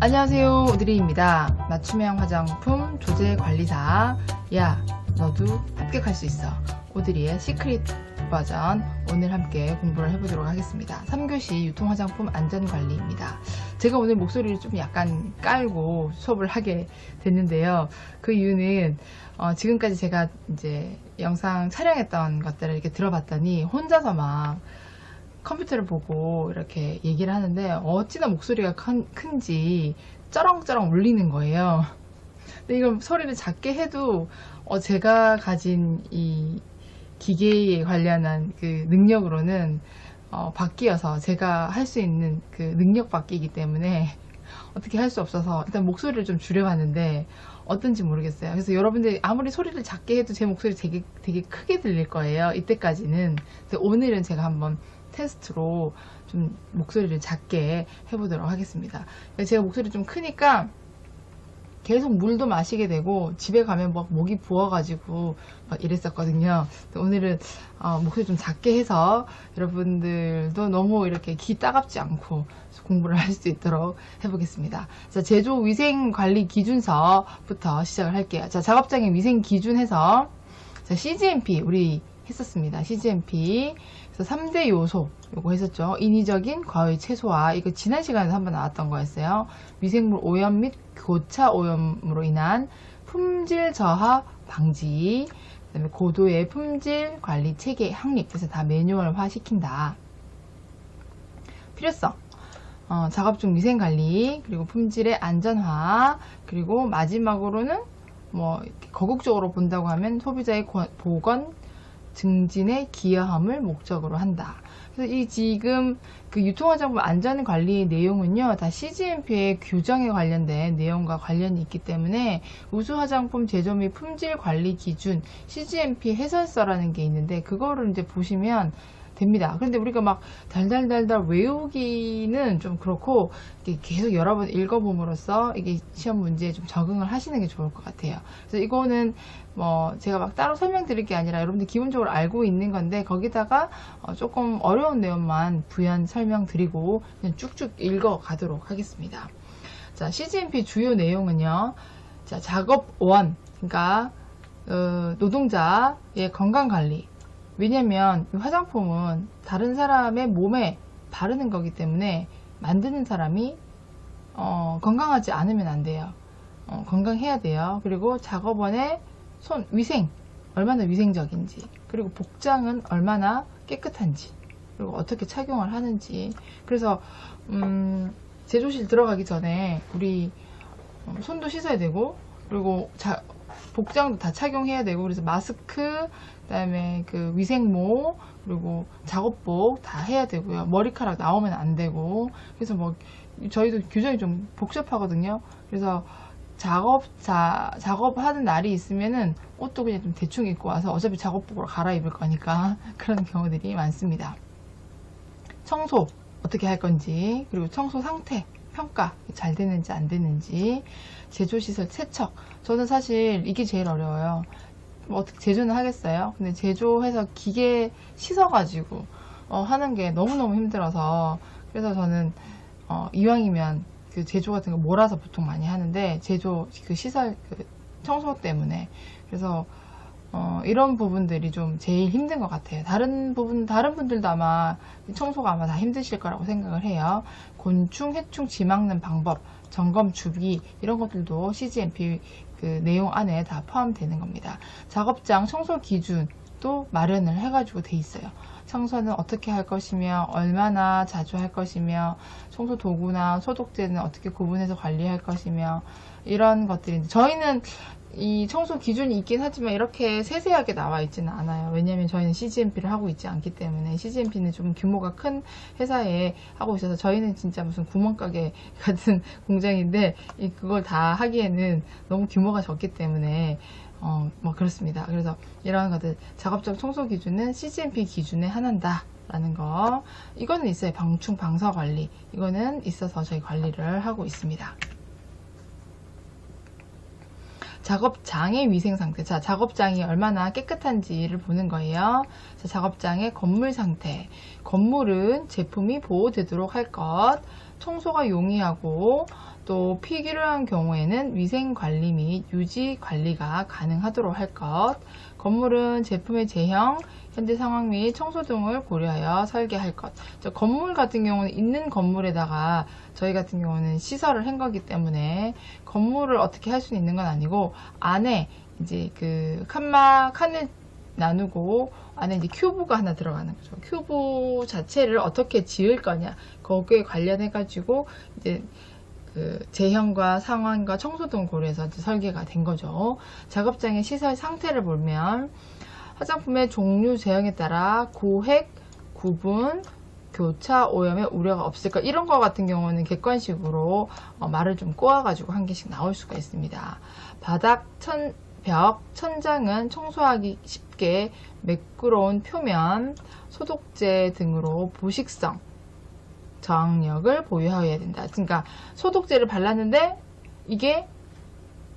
안녕하세요, 오드리입니다. 맞춤형 화장품 조제관리사. 야, 너도 합격할 수 있어. 오드리의 시크릿 버전, 오늘 함께 공부를 해보도록 하겠습니다. 3교시 유통화장품 안전관리입니다. 제가 오늘 목소리를 좀 약간 깔고 수업을 하게 됐는데요. 그 이유는 지금까지 제가 이제 영상 촬영했던 것들을 이렇게 들어봤더니 혼자서 막 컴퓨터를 보고 이렇게 얘기를 하는데 어찌나 목소리가 큰지 쩌렁쩌렁 울리는 거예요. 근데 이걸 소리를 작게 해도 제가 가진 이 기계에 관련한 그 능력으로는 바뀌어서 제가 할 수 있는 그 능력 바뀌기 때문에 어떻게 할 수 없어서 일단 목소리를 좀 줄여봤는데 어떤지 모르겠어요. 그래서 여러분들이 아무리 소리를 작게 해도 제 목소리 되게 크게 들릴 거예요. 이때까지는. 그래서 오늘은 제가 한번 테스트로 좀 목소리를 작게 해보도록 하겠습니다. 제가 목소리 좀 크니까 계속 물도 마시게 되고 집에 가면 막 목이 부어가지고 막 이랬었거든요. 오늘은 목소리 좀 작게 해서 여러분들도 너무 이렇게 귀 따갑지 않고 공부를 할 수 있도록 해보겠습니다. 자, 제조 위생관리 기준서부터 시작을 할게요. 자, 작업장의 위생 기준 해서 자, CGMP 우리 했었습니다. CGMP. 그래서 3대 요소 요거 했었죠. 인위적인 과의 최소화, 이거 지난 시간에도 한번 나왔던 거였어요. 미생물 오염 및 고차 오염으로 인한 품질 저하 방지, 그 다음에 고도의 품질 관리 체계 확립, 그래서 다 매뉴얼화 시킨다. 필요성, 작업 중 위생 관리, 그리고 품질의 안전화, 그리고 마지막으로는 뭐 거국적으로 본다고 하면 소비자의 보건 증진에 기여함을 목적으로 한다. 그래서 이 지금 그 유통화장품 안전관리 내용은요, 다 CGMP의 규정에 관련된 내용과 관련이 있기 때문에 우수화장품 제조 및 품질 관리 기준 CGMP 해설서라는 게 있는데 그거를 이제 보시면 됩니다. 그런데 우리가 막 달달달달 외우기는 좀 그렇고 계속 여러 번 읽어봄으로써 이게 시험 문제에 좀 적응을 하시는 게 좋을 것 같아요. 그래서 이거는 뭐 제가 막 따로 설명드릴 게 아니라 여러분들 기본적으로 알고 있는 건데 거기다가 조금 어려운 내용만 부연 설명드리고 그냥 쭉쭉 읽어 가도록 하겠습니다. 자, CGMP 주요 내용은요. 자, 작업원, 그러니까 노동자의 건강관리. 왜냐면 이 화장품은 다른 사람의 몸에 바르는 거기 때문에 만드는 사람이 건강하지 않으면 안 돼요. 건강해야 돼요. 그리고 작업원의 손 위생, 얼마나 위생적인지, 그리고 복장은 얼마나 깨끗한지, 그리고 어떻게 착용을 하는지. 그래서 제조실 들어가기 전에 우리 손도 씻어야 되고, 그리고 복장도 다 착용해야 되고, 그래서 마스크, 그다음에 그 위생모, 그리고 작업복 다 해야 되고요. 머리카락 나오면 안 되고. 그래서 뭐 저희도 규정이 좀 복잡하거든요. 그래서 작업하는 날이 있으면은 옷도 그냥 좀 대충 입고 와서 어차피 작업복으로 갈아입을 거니까 그런 경우들이 많습니다. 청소 어떻게 할 건지, 그리고 청소 상태 평가 잘 되는지 안 되는지, 제조시설 세척. 저는 사실 이게 제일 어려워요. 뭐 어떻게 제조는 하겠어요? 근데 제조해서 기계 씻어가지고 하는 게 너무너무 힘들어서, 그래서 저는 이왕이면 그 제조 같은 거 몰아서 보통 많이 하는데 제조 그 시설 그 청소 때문에. 그래서 이런 부분들이 좀 제일 힘든 것 같아요. 다른 분들도 아마 청소가 아마 다 힘드실 거라고 생각을 해요. 곤충, 해충 쥐 막는 방법, 점검 주기, 이런 것들도 CGMP 그 내용 안에 다 포함되는 겁니다. 작업장 청소 기준도 마련을 해가지고 돼 있어요. 청소는 어떻게 할 것이며, 얼마나 자주 할 것이며, 청소 도구나 소독제는 어떻게 구분해서 관리할 것이며, 이런 것들인데, 저희는 이 청소 기준이 있긴 하지만 이렇게 세세하게 나와 있지는 않아요. 왜냐면 저희는 CGMP를 하고 있지 않기 때문에. CGMP는 좀 규모가 큰 회사에 하고 있어서 저희는 진짜 무슨 구멍가게 같은 공장인데 그걸 다 하기에는 너무 규모가 적기 때문에 뭐 그렇습니다. 그래서 이런 것들, 작업장 청소 기준은 CGMP 기준에 한한다 라는 거. 이거는 있어요. 방충 방사 관리, 이거는 있어서 저희 관리를 하고 있습니다. 작업장의 위생 상태. 자, 작업장이 얼마나 깨끗한지를 보는 거예요. 자, 작업장의 건물 상태. 건물은 제품이 보호되도록 할 것, 청소가 용이하고 또 필요한 경우에는 위생관리 및 유지관리가 가능하도록 할 것. 건물은 제품의 제형, 현재 상황 및 청소 등을 고려하여 설계할 것. 건물 같은 경우는 있는 건물에다가 저희 같은 경우는 시설을 한 거기 때문에 건물을 어떻게 할 수는 있는 건 아니고, 안에 이제 그 칸을 나누고 안에 이제 큐브가 하나 들어가는 거죠. 큐브 자체를 어떻게 지을 거냐, 거기에 관련해 가지고 이제 그 제형과 상황과 청소 등을 고려해서 이제 설계가 된 거죠. 작업장의 시설 상태를 보면 화장품의 종류, 제형에 따라 고획, 구분, 교차, 오염의 우려가 없을까, 이런 거 같은 경우는 객관식으로 말을 좀 꼬아가지고 한 개씩 나올 수가 있습니다. 바닥, 벽, 천장은 청소하기 쉽게 매끄러운 표면, 소독제 등으로 부식성, 저항력을 보유하여야 된다. 그러니까 소독제를 발랐는데 이게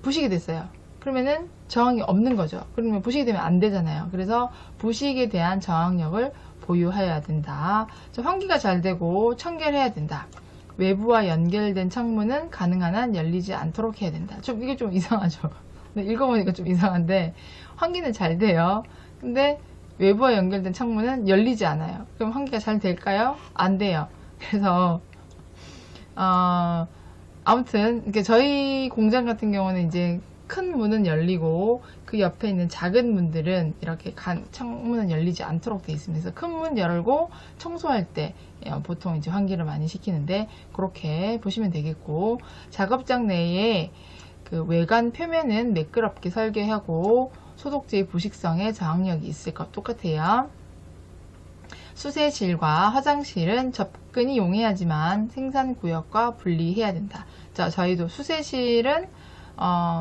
부식이 됐어요. 그러면은 저항이 없는 거죠. 그러면 부식이 되면 안 되잖아요. 그래서 부식에 대한 저항력을 보유해야 된다. 환기가 잘 되고 청결해야 된다. 외부와 연결된 창문은 가능한 한 열리지 않도록 해야 된다. 이게 좀 이상하죠. 읽어보니까 좀 이상한데, 환기는 잘 돼요. 근데 외부와 연결된 창문은 열리지 않아요. 그럼 환기가 잘 될까요? 안 돼요. 그래서 아무튼 저희 공장 같은 경우는 이제 큰 문은 열리고 그 옆에 있는 작은 문들은 이렇게 창문은 열리지 않도록 되어 있습니다. 그래서 큰 문 열고 청소할 때 보통 이제 환기를 많이 시키는데, 그렇게 보시면 되겠고, 작업장 내에 그 외관 표면은 매끄럽게 설계하고 소독제의 부식성에 저항력이 있을 것 똑같아요. 수세실과 화장실은 접근이 용이하지만 생산구역과 분리해야 된다. 자, 저희도 수세실은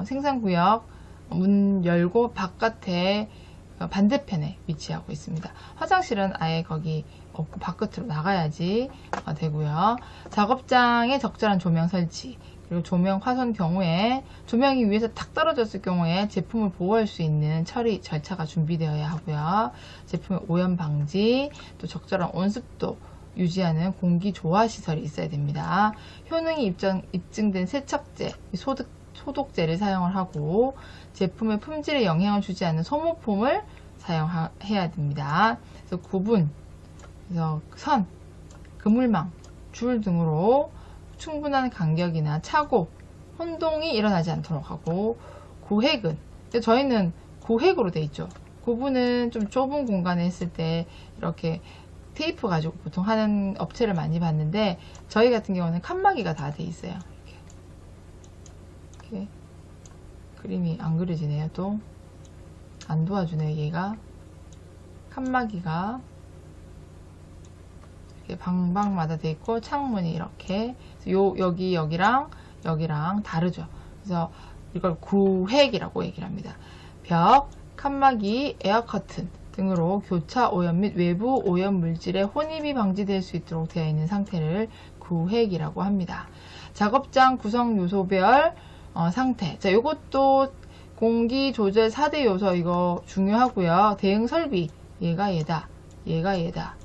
생산구역 문 열고 바깥에 반대편에 위치하고 있습니다. 화장실은 아예 거기 없고 바깥으로 나가야지 되고요. 작업장에 적절한 조명 설치, 그리고 조명 화선 경우에 조명이 위에서 탁 떨어졌을 경우에 제품을 보호할 수 있는 처리 절차가 준비되어야 하고요. 제품의 오염 방지, 또 적절한 온습도 유지하는 공기 조화 시설이 있어야 됩니다. 효능이 입증된 세척제, 소독제를 사용을 하고, 제품의 품질에 영향을 주지 않는 소모품을 사용해야 됩니다. 그래서 구분, 그래서 선, 그물망, 줄 등으로 충분한 간격이나 차고, 혼동이 일어나지 않도록 하고, 구획은, 저희는 구획으로 돼 있죠. 구분은 좀 좁은 공간에 했을 때 이렇게 테이프 가지고 보통 하는 업체를 많이 봤는데, 저희 같은 경우는 칸막이가 다 돼 있어요. 이렇게 그림이 안 그려지네요. 또 안 도와주네요. 얘가 칸막이가 이렇게 방방마다 돼 있고, 창문이 이렇게 여기랑 다르죠. 그래서 이걸 구획이라고 얘기를 합니다. 벽, 칸막이, 에어커튼 등으로 교차 오염 및 외부 오염 물질의 혼입이 방지될 수 있도록 되어 있는 상태를 구획이라고 합니다. 작업장 구성 요소별 상태. 자, 요것도 공기 조절 4대 요소, 이거 중요하고요. 대응 설비, 얘가 얘다, 얘가 얘다,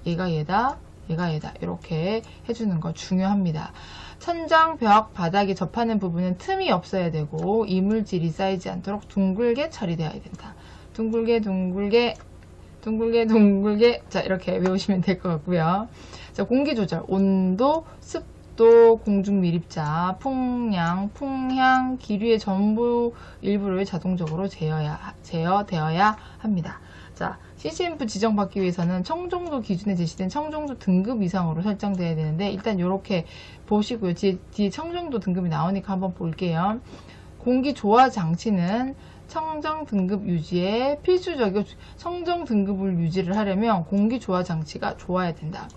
얘가 얘다, 얘가 얘다, 이렇게 해주는 거 중요합니다. 천장, 벽, 바닥에 접하는 부분은 틈이 없어야 되고 이물질이 쌓이지 않도록 둥글게 처리되어야 된다. 둥글게 둥글게 둥글게 둥글게, 자, 이렇게 외우시면 될 것 같고요. 자, 공기 조절, 온도, 습도, 공중 밀입자, 풍량, 풍향, 기류의 전부 일부를 자동적으로 제어되어야 합니다. 자, CCNF 지정받기 위해서는 청정도 기준에 제시된 청정도 등급 이상으로 설정되어야 되는데, 일단 이렇게 보시고요. 뒤에 청정도 등급이 나오니까 한번 볼게요. 공기 조화 장치는 청정 등급 유지에 필수적이고, 청정 등급을 유지를 하려면 공기 조화 장치가 좋아야 된다.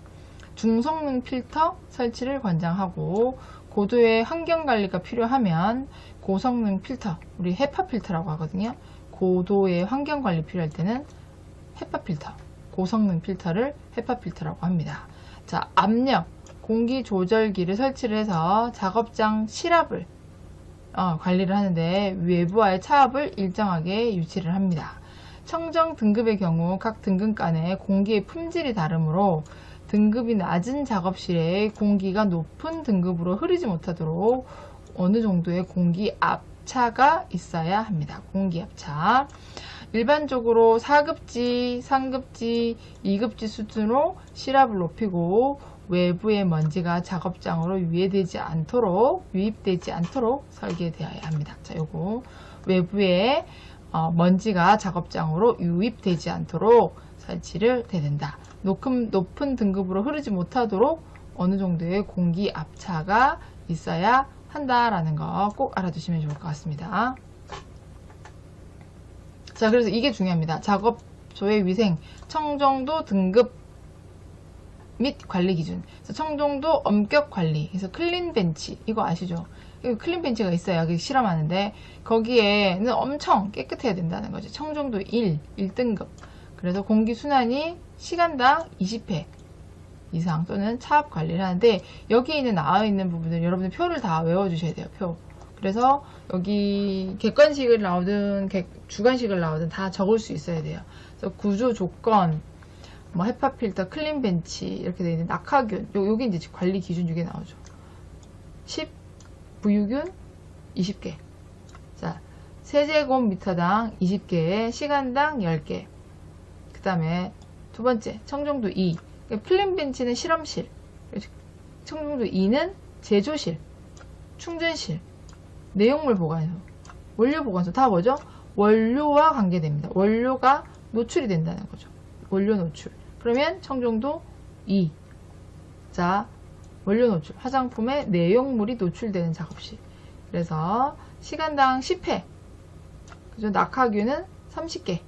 중성능 필터 설치를 권장하고, 고도의 환경 관리가 필요하면 고성능 필터, 우리 헤파 필터라고 하거든요. 고도의 환경 관리 필요할 때는 헤파 필터, 고성능 필터를 헤파 필터라고 합니다. 자, 압력, 공기 조절기를 설치를 해서 작업장 실압을 관리를 하는데, 외부와의 차압을 일정하게 유지를 합니다. 청정 등급의 경우 각 등급 간의 공기의 품질이 다르므로 등급이 낮은 작업실에 공기가 높은 등급으로 흐르지 못하도록 어느 정도의 공기 압차가 있어야 합니다. 공기 압차. 일반적으로 4급지, 3급지, 2급지 수준으로 실압을 높이고 외부의 먼지가 작업장으로 유입되지 않도록 설계되어야 합니다. 자, 요거 외부의 먼지가 작업장으로 유입되지 않도록 설치를 해야 된다. 높은 등급으로 흐르지 못하도록 어느 정도의 공기 압차가 있어야 한다라는 거 꼭 알아두시면 좋을 것 같습니다. 자, 그래서 이게 중요합니다. 작업소의 위생, 청정도 등급 및 관리 기준. 그래서 청정도 엄격 관리. 그래서 클린 벤치. 이거 아시죠? 클린 벤치가 있어요. 여기 실험하는데 거기에는 엄청 깨끗해야 된다는 거죠. 청정도 1등급. 그래서 공기 순환이 시간당 20회 이상 또는 차압 관리를 하는데 여기에 나와 있는 부분을 여러분들 표를 다 외워주셔야 돼요. 표. 그래서 여기 객관식을 나오든 주관식을 나오든 다 적을 수 있어야 돼요. 그래서 구조 조건, 뭐 헤파 필터, 클린 벤치 이렇게 되어 있는 낙하균, 여기 이제 관리 기준 6개 나오죠. 10, 부유균 20개. 자, 세제곱미터당 20개에 시간당 10개. 그 다음에 두 번째, 청정도 2. 클린 벤치는 실험실, 청정도 2는 제조실, 충전실, 내용물 보관소, 원료 보관소. 다 뭐죠? 원료와 관계됩니다. 원료가 노출이 된다는 거죠. 원료 노출. 그러면 청정도 2. 자, 원료 노출. 화장품의 내용물이 노출되는 작업실. 그래서 시간당 10회. 그죠? 낙하균은 30개.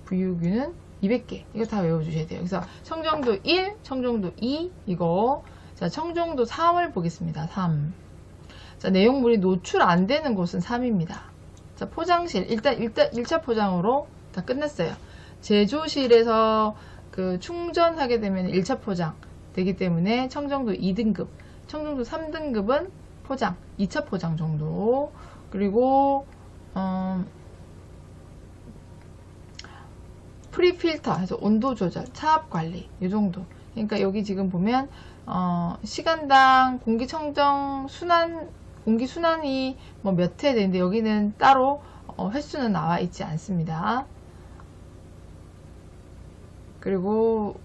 부유균은 200개. 이거 다 외워주셔야 돼요. 그래서 청정도 1, 청정도 2, 이거. 자, 청정도 3을 보겠습니다. 3. 자, 내용물이 노출 안 되는 곳은 3입니다. 자, 포장실. 일단 1차 포장으로 다 끝났어요. 제조실에서 충전하게 되면 1차 포장 되기 때문에 청정도 2등급, 청정도 3등급은 포장, 2차 포장 정도. 그리고 프리필터 해서 온도 조절, 차압 관리 이 정도. 그러니까 여기 지금 보면 시간당 공기 순환이 뭐 몇 회 되는데 여기는 따로 횟수는 나와 있지 않습니다. 그리고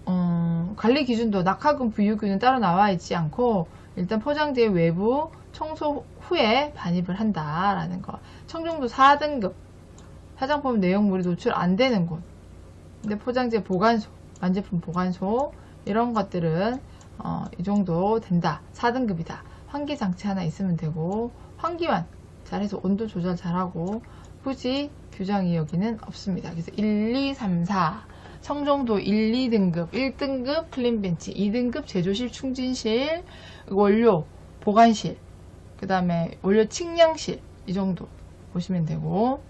관리 기준도 낙하균, 부유균은 따로 나와 있지 않고 일단 포장지의 외부 청소 후에 반입을 한다라는 거. 청정도 4등급, 화장품 내용물이 노출 안 되는 곳. 근데 포장지 보관소, 완제품 보관소 이런 것들은 이 정도 된다. 4등급이다. 환기 장치 하나 있으면 되고, 환기만 잘해서 온도 조절 잘하고 굳이 규정이 여기는 없습니다. 그래서 1, 2, 3, 4 청정도 1, 2등급, 1등급 클린벤치, 2등급 제조실, 충진실, 원료 보관실, 그 다음에 원료 측량실 이 정도 보시면 되고,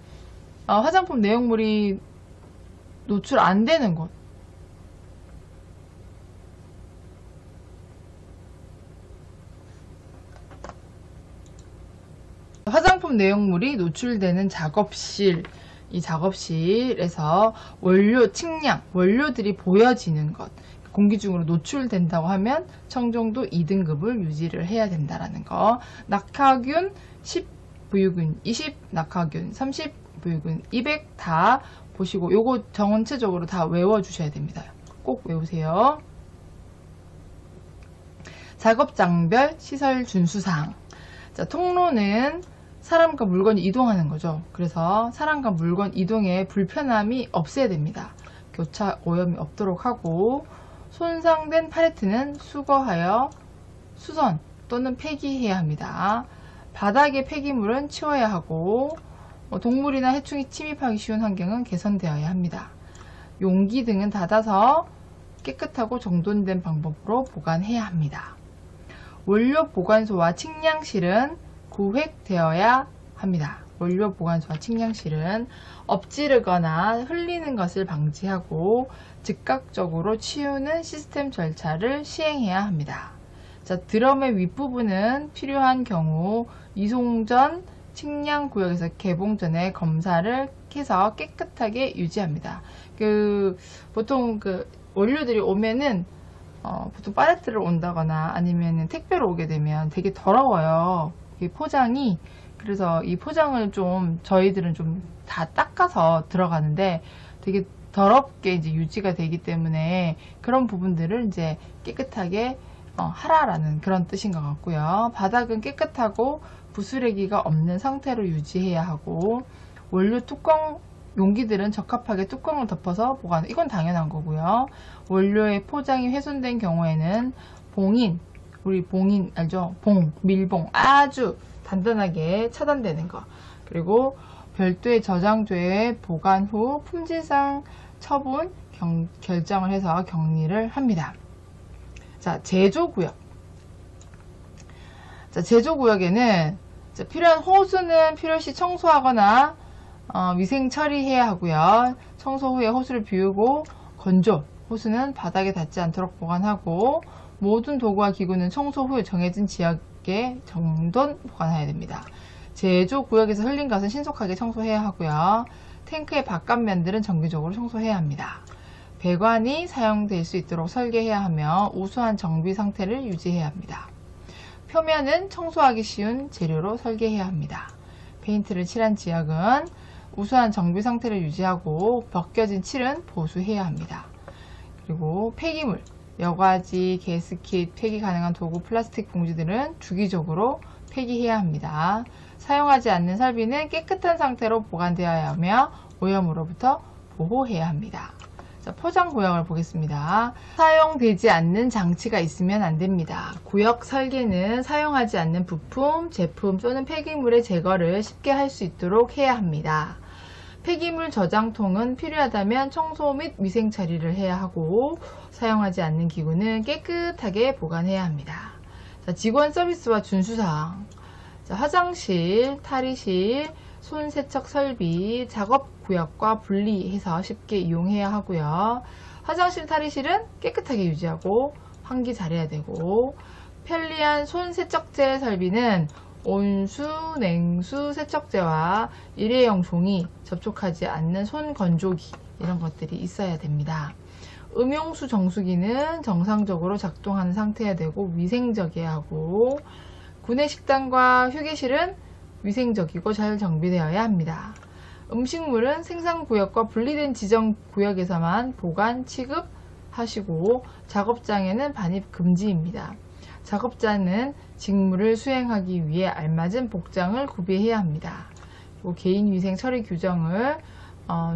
화장품 내용물이 노출 안 되는 곳, 화장품 내용물이 노출되는 작업실, 이 작업실에서 원료 측량, 원료들이 보여지는 것, 공기 중으로 노출된다고 하면 청정도 2등급을 유지를 해야 된다라는 거. 낙하균 10, 부유균 20, 낙하균 30, 부유균 200 다 보시고 요거 전체적으로 다 외워주셔야 됩니다. 꼭 외우세요. 작업장별 시설 준수사항. 자, 통로는 사람과 물건이 이동하는 거죠. 그래서 사람과 물건 이동에 불편함이 없어야 됩니다. 교차 오염이 없도록 하고, 손상된 팔레트는 수거하여 수선 또는 폐기해야 합니다. 바닥의 폐기물은 치워야 하고, 동물이나 해충이 침입하기 쉬운 환경은 개선되어야 합니다. 용기 등은 닫아서 깨끗하고 정돈된 방법으로 보관해야 합니다. 원료 보관소와 측량실은 구획되어야 합니다. 원료 보관소와 측량실은 엎지르거나 흘리는 것을 방지하고 즉각적으로 치우는 시스템 절차를 시행해야 합니다. 자, 드럼의 윗부분은 필요한 경우 이송 전 측량 구역에서 개봉 전에 검사를 해서 깨끗하게 유지합니다. 보통 원료들이 오면은 보통 팔레트를 온다거나 아니면 택배로 오게 되면 되게 더러워요. 이 포장이. 그래서 이 포장을 좀 저희들은 좀 다 닦아서 들어가는데 되게 더럽게 이제 유지가 되기 때문에 그런 부분들을 이제 깨끗하게 하라라는 그런 뜻인 것 같고요. 바닥은 깨끗하고 부스레기가 없는 상태로 유지해야 하고, 원료 뚜껑 용기들은 적합하게 뚜껑을 덮어서 보관. 이건 당연한 거고요. 원료의 포장이 훼손된 경우에는 봉인, 우리 봉인 알죠? 밀봉 아주 단단하게 차단되는 거. 그리고 별도의 저장조에 보관 후 품질상 처분 결정을 해서 격리를 합니다. 자, 제조구역. 자, 제조구역에는 필요한 호수는 필요시 청소하거나 위생 처리해야 하고요. 청소 후에 호수를 비우고 건조, 호수는 바닥에 닿지 않도록 보관하고, 모든 도구와 기구는 청소 후 정해진 지역에 정돈 보관해야 됩니다. 제조구역에서 흘린 것은 신속하게 청소해야 하고요. 탱크의 바깥면들은 정기적으로 청소해야 합니다. 배관이 사용될 수 있도록 설계해야 하며 우수한 정비 상태를 유지해야 합니다. 표면은 청소하기 쉬운 재료로 설계해야 합니다. 페인트를 칠한 지역은 우수한 정비 상태를 유지하고 벗겨진 칠은 보수해야 합니다. 그리고 폐기물, 여과지, 가스킷, 폐기 가능한 도구, 플라스틱 봉지들은 주기적으로 폐기해야 합니다. 사용하지 않는 설비는 깨끗한 상태로 보관되어야 하며 오염으로부터 보호해야 합니다. 자, 포장 구역을 보겠습니다. 사용되지 않는 장치가 있으면 안 됩니다. 구역 설계는 사용하지 않는 부품, 제품 또는 폐기물의 제거를 쉽게 할 수 있도록 해야 합니다. 폐기물 저장통은 필요하다면 청소 및 위생 처리를 해야 하고, 사용하지 않는 기구는 깨끗하게 보관해야 합니다. 자, 직원 서비스와 준수사항. 자, 화장실, 탈의실, 손 세척 설비, 작업 구역과 분리해서 쉽게 이용해야 하고요. 화장실, 탈의실은 깨끗하게 유지하고 환기 잘해야 되고, 편리한 손 세척제 설비는 온수, 냉수 세척제와 일회용 종이, 접촉하지 않는 손 건조기, 이런 것들이 있어야 됩니다. 음용수 정수기는 정상적으로 작동하는 상태여야 되고 위생적이어야 하고, 구내식당과 휴게실은 위생적이고 잘 정비되어야 합니다. 음식물은 생산구역과 분리된 지정구역에서만 보관, 취급하시고 작업장에는 반입 금지입니다. 작업자는 직무를 수행하기 위해 알맞은 복장을 구비해야 합니다. 그리고 개인위생 처리 규정을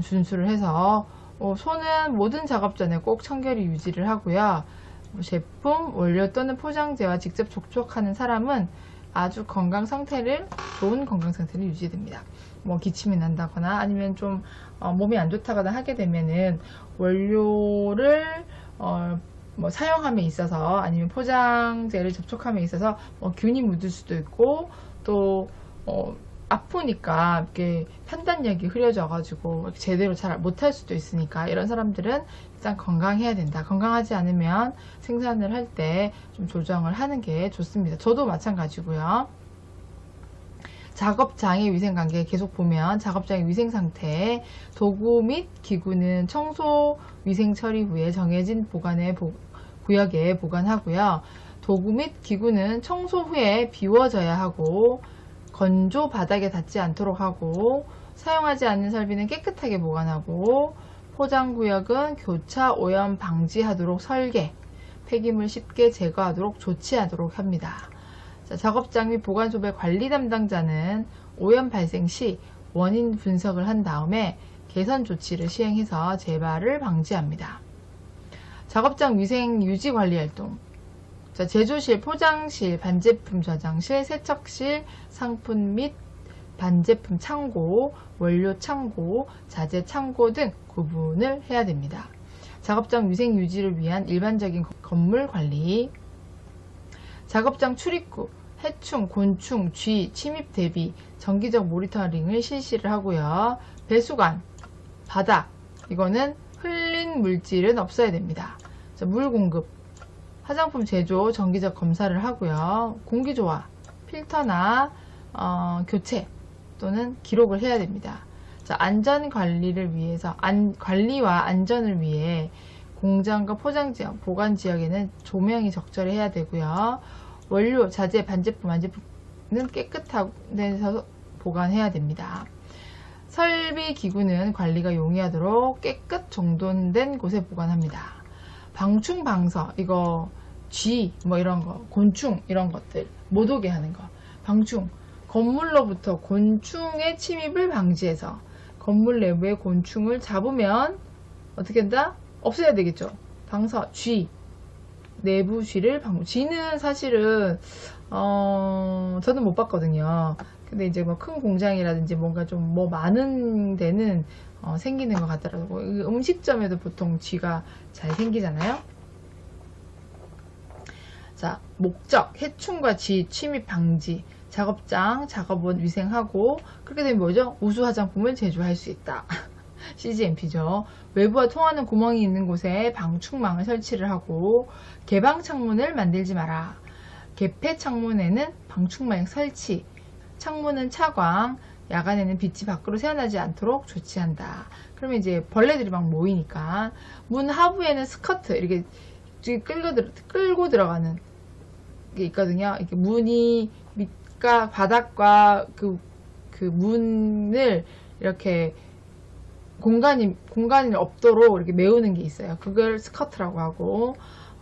준수를 해서 손은 모든 작업 전에 꼭 청결히 유지를 하고요. 제품, 원료 또는 포장재와 직접 접촉하는 사람은 아주 좋은 건강 상태를 유지됩니다. 기침이 난다거나 아니면 좀 몸이 안 좋다거나 하게 되면은 원료를 사용함에 있어서 아니면 포장재를 접촉함에 있어서 균이 묻을 수도 있고, 또 아프니까 이렇게 판단력이 흐려져 가지고 제대로 잘 못할 수도 있으니까, 이런 사람들은 일단 건강해야 된다. 건강하지 않으면 생산을 할 때 좀 조정을 하는 게 좋습니다. 저도 마찬가지고요. 작업장의 위생관계 계속 보면, 작업장의 위생상태, 도구 및 기구는 청소 위생 처리 후에 정해진 보관의 구역에 보관하고요. 도구 및 기구는 청소 후에 비워져야 하고, 건조 바닥에 닿지 않도록 하고, 사용하지 않는 설비는 깨끗하게 보관하고, 포장구역은 교차 오염 방지하도록 설계, 폐기물 쉽게 제거하도록 조치하도록 합니다. 자, 작업장 및 보관소의 관리 담당자는 오염 발생 시 원인 분석을 한 다음에 개선 조치를 시행해서 재발을 방지합니다. 작업장 위생 유지 관리 활동. 자, 제조실, 포장실, 반제품 저장실, 세척실, 상품 및 반제품 창고, 원료 창고, 자재 창고 등 구분을 해야 됩니다. 작업장 위생 유지를 위한 일반적인 건물 관리. 작업장 출입구, 해충, 곤충, 쥐, 침입 대비 정기적 모니터링을 실시를 하고요. 배수관, 바닥, 이거는 흘린 물질은 없어야 됩니다. 자, 물 공급, 화장품 제조 정기적 검사를 하고요. 공기조화, 필터나 교체 또는 기록을 해야 됩니다. 자, 안전 관리를 위해서 관리와 안전을 위해 공장과 포장지역, 보관지역에는 조명이 적절히 해야 되고요. 원료, 자재, 반제품, 완제품은 깨끗한 데서 보관해야 됩니다. 설비 기구는 관리가 용이하도록 깨끗 정돈된 곳에 보관합니다. 방충 방서, 이거 쥐 뭐 이런 거, 곤충 이런 것들 못 오게 하는 거. 방충, 건물로부터 곤충의 침입을 방지해서 건물 내부의 곤충을 잡으면 어떻게 한다? 없애야 되겠죠. 방서, 쥐, 내부 쥐를 방문. 쥐는 사실은 저는 못 봤거든요. 근데 이제 뭐 큰 공장이라든지 뭔가 좀 뭐 많은 데는 생기는 것 같더라고요. 음식점에도 보통 쥐가 잘 생기잖아요. 자, 목적, 해충과 쥐 침입 방지, 작업장, 작업원 위생하고, 그렇게 되면 뭐죠? 우수 화장품을 제조할 수 있다. CGMP죠. 외부와 통하는 구멍이 있는 곳에 방충망을 설치를 하고, 개방 창문을 만들지 마라. 개폐 창문에는 방충망 설치, 창문은 차광, 야간에는 빛이 밖으로 새어나지 않도록 조치한다. 그러면 이제 벌레들이 막 모이니까, 문 하부에는 스커트, 이렇게 끌고 들어가는 게 있거든요. 이렇게 문이 밑과 바닥과 그 문을 이렇게 공간이 없도록 이렇게 메우는 게 있어요. 그걸 스커트라고 하고,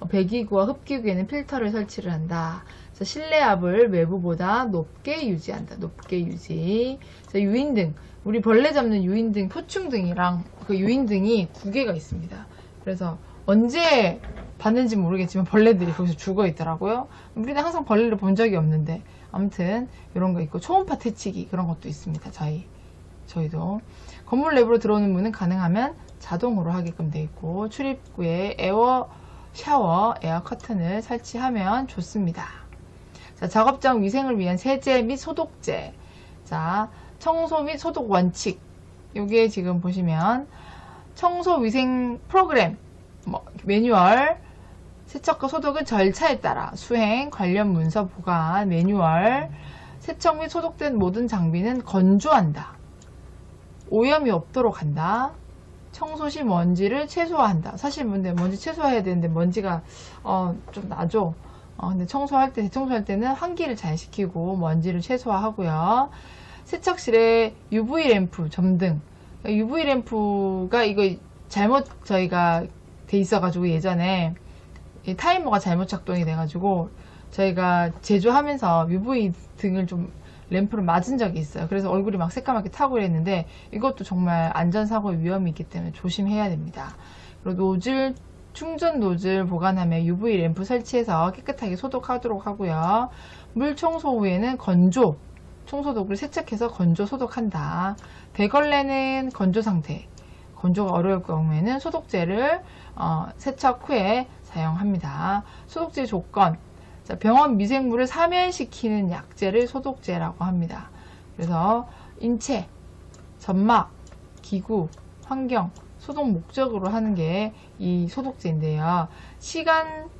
배기구와 흡기구에는 필터를 설치를 한다. 실내압을 외부보다 높게 유지한다. 높게 유지. 유인등, 우리 벌레 잡는 유인등, 표충등이랑 그 유인등이 9개가 있습니다. 그래서 언제 봤는지 모르겠지만 벌레들이 거기서 죽어 있더라고요. 우리는 항상 벌레를 본 적이 없는데, 아무튼 이런 거 있고, 초음파 퇴치기 그런 것도 있습니다. 저희도 건물 내부로 들어오는 문은 가능하면 자동으로 하게끔 되어 있고, 출입구에 샤워, 에어 커튼을 설치하면 좋습니다. 자, 작업장 위생을 위한 세제 및 소독제. 자, 청소 및 소독 원칙. 요게 지금 보시면 청소 위생 프로그램, 매뉴얼, 세척과 소독은 절차에 따라 수행, 관련 문서 보관, 매뉴얼, 세척 및 소독된 모든 장비는 건조한다. 오염이 없도록 한다. 청소 시 먼지를 최소화한다. 사실 근데 먼지 최소화해야 되는데 먼지가 좀 나죠. 근데 대청소할 때는 환기를 잘 시키고 먼지를 최소화하고요. 세척실에 UV 램프, 점등. UV 램프가 이거 잘못 저희가 돼 있어가지고 예전에 타이머가 잘못 작동이 돼가지고 저희가 제조하면서 UV 등을 좀 램프를 맞은 적이 있어요. 그래서 얼굴이 막 새까맣게 타고 그랬는데 이것도 정말 안전사고의 위험이 있기 때문에 조심해야 됩니다. 그리고 충전 노즐 보관함에 UV 램프 설치해서 깨끗하게 소독하도록 하고요. 물 청소 후에는 건조, 청소독을 세척해서 건조 소독한다. 대걸레는 건조 상태, 건조가 어려울 경우에는 소독제를 세척 후에 사용합니다. 소독제 조건, 병원 미생물을 사멸시키는 약제를 소독제라고 합니다. 그래서 인체, 점막, 기구, 환경, 소독 목적으로 하는 게 이 소독제인데요.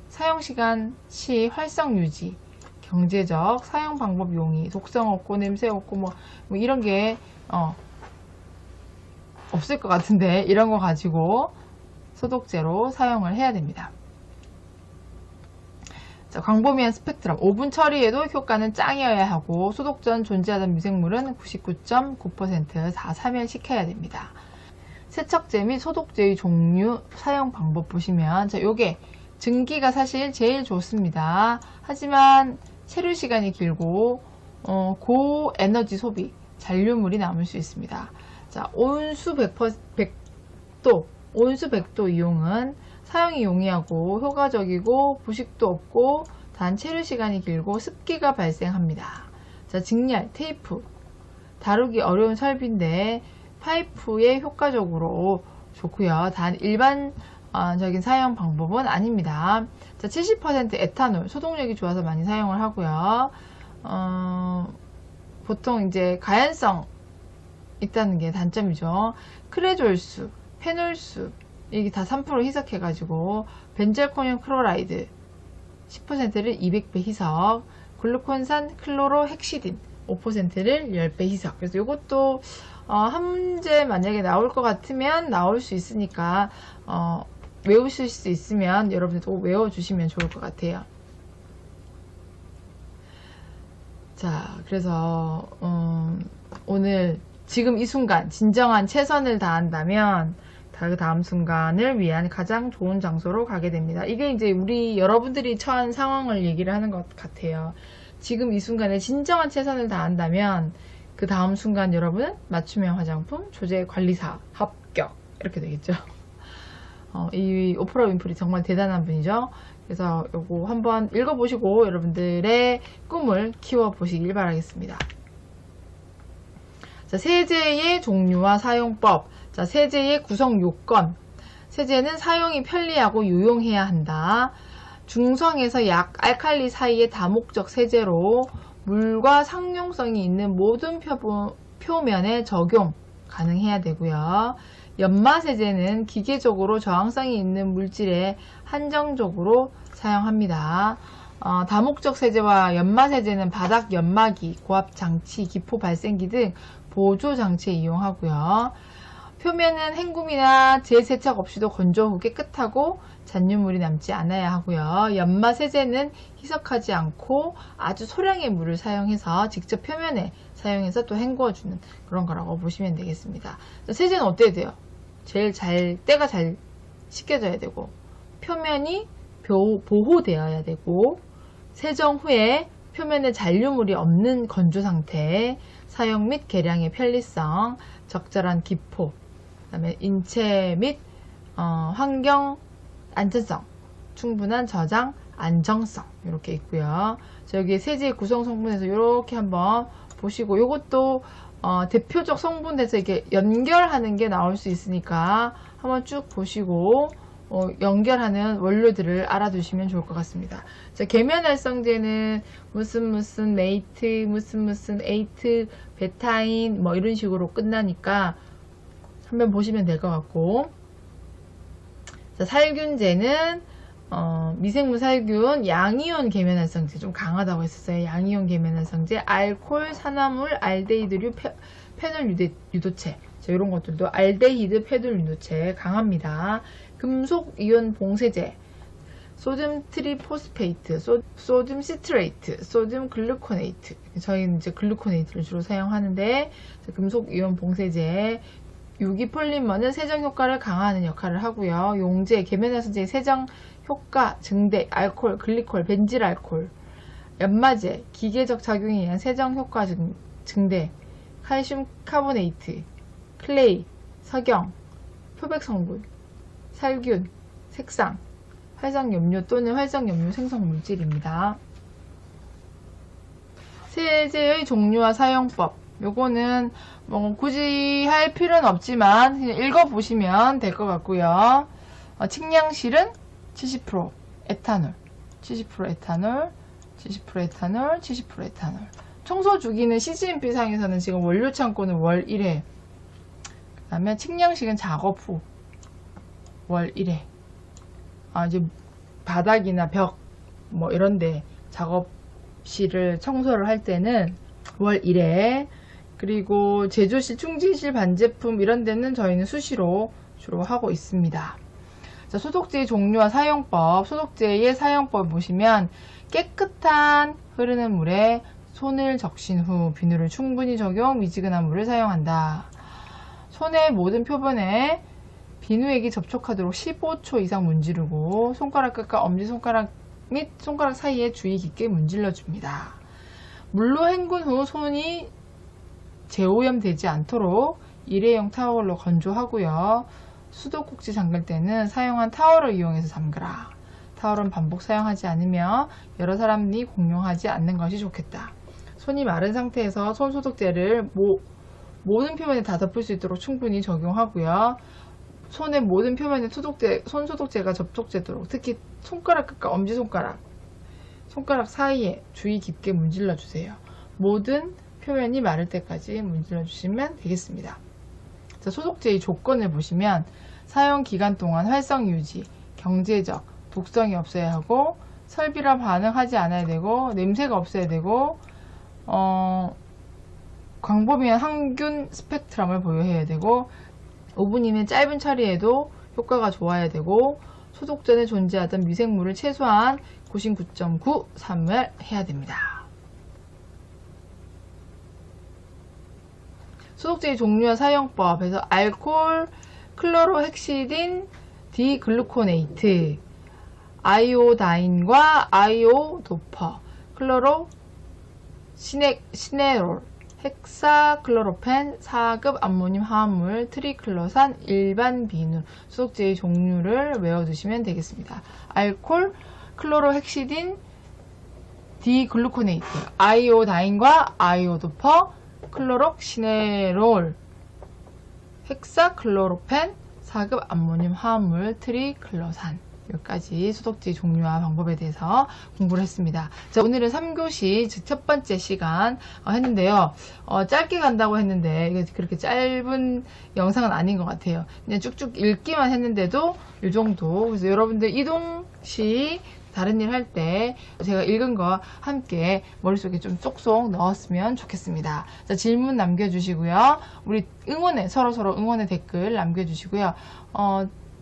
사용시간 시 활성 유지, 경제적, 사용 방법 용이, 독성 없고 냄새 없고 뭐 이런 게 없을 것 같은데 이런 거 가지고 소독제로 사용을 해야 됩니다. 자, 광범위한 스펙트럼, 오븐 처리에도 효과는 짱이어야 하고 소독 전 존재하던 미생물은 99.9% 다 사멸시켜야 됩니다. 세척제 및 소독제의 종류, 사용 방법 보시면 요게 증기가 사실 제일 좋습니다. 하지만 체류 시간이 길고 고에너지 소비, 잔류물이 남을 수 있습니다. 자, 온수 100도 이용은 사용이 용이하고 효과적이고 부식도 없고 단 체류 시간이 길고 습기가 발생합니다. 자, 직렬, 테이프, 다루기 어려운 설비인데 파이프에 효과적으로 좋고요. 단 일반적인 사용 방법은 아닙니다. 자, 70% 에탄올, 소독력이 좋아서 많이 사용을 하고요. 보통 이제 가연성 있다는 게 단점이죠. 크레졸수, 페놀수, 이게 다 3% 희석해가지고 벤젤코늄 클로라이드 10%를 200배 희석, 글루콘산 클로로 헥시딘 5%를 10배 희석. 그래서 이것도 한 문제 만약에 나올 것 같으면 나올 수 있으니까 외우실 수 있으면 여러분들도 외워주시면 좋을 것 같아요. 자, 그래서 오늘 지금 이 순간 진정한 최선을 다한다면 그 다음 순간을 위한 가장 좋은 장소로 가게 됩니다. 이게 이제 우리 여러분들이 처한 상황을 얘기를 하는 것 같아요. 지금 이 순간에 진정한 최선을 다한다면 그 다음 순간 여러분은 맞춤형 화장품 조제 관리사 합격 이렇게 되겠죠. 이 오프라 윈프리 정말 대단한 분이죠. 그래서 요거 한번 읽어보시고 여러분들의 꿈을 키워보시길 바라겠습니다. 자, 세제의 종류와 사용법. 자, 세제의 구성 요건. 세제는 사용이 편리하고 유용해야 한다. 중성에서 약, 알칼리 사이의 다목적 세제로 물과 상용성이 있는 모든 표면에 적용 가능해야 되고요. 연마세제는 기계적으로 저항성이 있는 물질에 한정적으로 사용합니다. 다목적 세제와 연마세제는 바닥 연마기, 고압장치, 기포 발생기 등 보조장치에 이용하고요. 표면은 헹굼이나 재세척 없이도 건조 후 깨끗하고 잔유물이 남지 않아야 하고요. 연마세제는 희석하지 않고 아주 소량의 물을 사용해서 직접 표면에 사용해서 또 헹구어주는 그런 거라고 보시면 되겠습니다. 세제는 어때야 돼요? 때가 잘 씻겨져야 되고, 표면이 보호되어야 되고, 세정 후에 표면에 잔류물이 없는 건조 상태, 사용 및 개량의 편리성, 적절한 기포, 그 다음에 인체 및 환경 안전성, 충분한 저장 안정성 이렇게 있고요. 여기 세제의 구성 성분에서 이렇게 한번 보시고, 이것도 대표적 성분에서 이렇게 연결하는 게 나올 수 있으니까 한번 쭉 보시고 연결하는 원료들을 알아두시면 좋을 것 같습니다. 자, 계면활성제는 무슨 메이트, 무슨 에이트, 베타인 뭐 이런 식으로 끝나니까 한번 보시면 될 것 같고, 자, 살균제는 미생물 살균, 양이온 계면활성제 좀 강하다고 했었어요. 양이온 계면활성제, 알코올, 산화물, 알데히드류, 페놀 유도체, 자, 이런 것들도 알데히드, 페놀 유도체 강합니다. 금속 이온 봉쇄제, 소듐 트리포스페이트, 소듐 시트레이트, 소듐 글루코네이트. 저희는 이제 글루코네이트를 주로 사용하는데, 금속 이온 봉쇄제, 유기폴리머는 세정 효과를 강화하는 역할을 하고요. 용제, 계면활성제의 세정 효과 증대, 알코올, 글리콜, 벤질 알코올, 연마제, 기계적 작용에 의한 세정 효과 증대, 칼슘 카보네이트, 클레이, 석영, 표백 성분, 살균, 색상, 활성염료 또는 활성염료 생성 물질입니다. 세제의 종류와 사용법. 요거는 뭐 굳이 할 필요는 없지만 그냥 읽어보시면 될 것 같고요. 측량실은 70% 에탄올, 70% 에탄올, 70% 에탄올, 70% 에탄올. 청소 주기는 CGMP 상에서는 지금 원료 창고는 월 1회. 그 다음에 측량식은 작업 후 월 1회. 이제 바닥이나 벽 뭐 이런데 작업실을 청소를 할 때는 월 1회. 그리고 제조실, 충진실, 반제품 이런 데는 저희는 수시로 주로 하고 있습니다. 자, 소독제의 종류와 사용법. 소독제의 사용법 보시면 깨끗한 흐르는 물에 손을 적신 후 비누를 충분히 적용, 미지근한 물을 사용한다. 손의 모든 표면에 비누액이 접촉하도록 15초 이상 문지르고 손가락 끝과 엄지손가락 및 손가락 사이에 주의 깊게 문질러 줍니다. 물로 헹군 후 손이 제오염 되지 않도록 일회용 타월로 건조하고요. 수도꼭지 잠글 때는 사용한 타월을 이용해서 잠그라. 타월은 반복 사용하지 않으며 여러 사람이 공용하지 않는 것이 좋겠다. 손이 마른 상태에서 손소독제를 모든 표면에 다 덮을 수 있도록 충분히 적용하고요. 손의 모든 표면에 손소독제가 접촉되도록, 특히 손가락 끝과 엄지손가락, 손가락 사이에 주의 깊게 문질러 주세요. 모든 표면이 마를 때까지 문질러 주시면 되겠습니다. 자, 소독제의 조건을 보시면 사용 기간 동안 활성 유지, 경제적, 독성이 없어야 하고, 설비라 반응하지 않아야 되고, 냄새가 없어야 되고, 광범위한 항균 스펙트럼을 보유해야 되고, 오븐이면 짧은 처리에도 효과가 좋아야 되고, 소독 전에 존재하던 미생물을 최소한 99.9 사멸해야 됩니다. 소독제의 종류와 사용법에서 알코올, 클로로헥시딘, 디글루코네이트, 아이오다인과 아이오도퍼, 시네롤, 헥사클로로펜, 4급 암모늄 화합물, 트리클로산, 일반 비누, 소독제의 종류를 외워두시면 되겠습니다. 알콜, 클로로헥시딘, 디글루코네이트, 아이오다인과 아이오도퍼, 클로록시네롤, 헥사클로로펜, 4급 암모늄 화합물, 트리클로산. 여기까지 소독제 종류와 방법에 대해서 공부를 했습니다. 자, 오늘은 3교시 첫 번째 시간 했는데요. 짧게 간다고 했는데 이게 그렇게 짧은 영상은 아닌 것 같아요. 그냥 쭉쭉 읽기만 했는데도 이 정도. 그래서 여러분들 이동시 다른 일 할 때 제가 읽은 거 함께 머릿속에 좀 쏙쏙 넣었으면 좋겠습니다. 자, 질문 남겨주시고요. 우리 서로 응원의 댓글 남겨주시고요.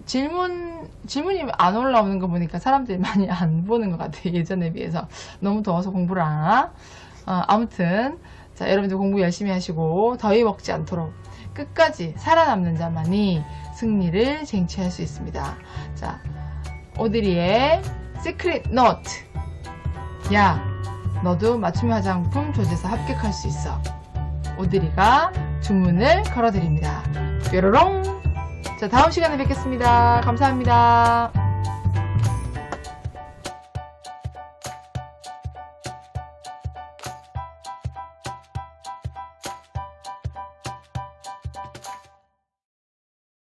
질문이 안 올라오는 거 보니까 사람들이 많이 안 보는 것 같아요. 예전에 비해서. 너무 더워서 공부를 안 하나? 아무튼, 자, 여러분들 공부 열심히 하시고, 더위 먹지 않도록 끝까지 살아남는 자만이 승리를 쟁취할 수 있습니다. 자, 오드리의 시크릿 노트. 야, 너도 맞춤 화장품 조제사 합격할 수 있어. 오드리가 주문을 걸어드립니다. 뾰로롱! 자, 다음 시간에 뵙겠습니다. 감사합니다.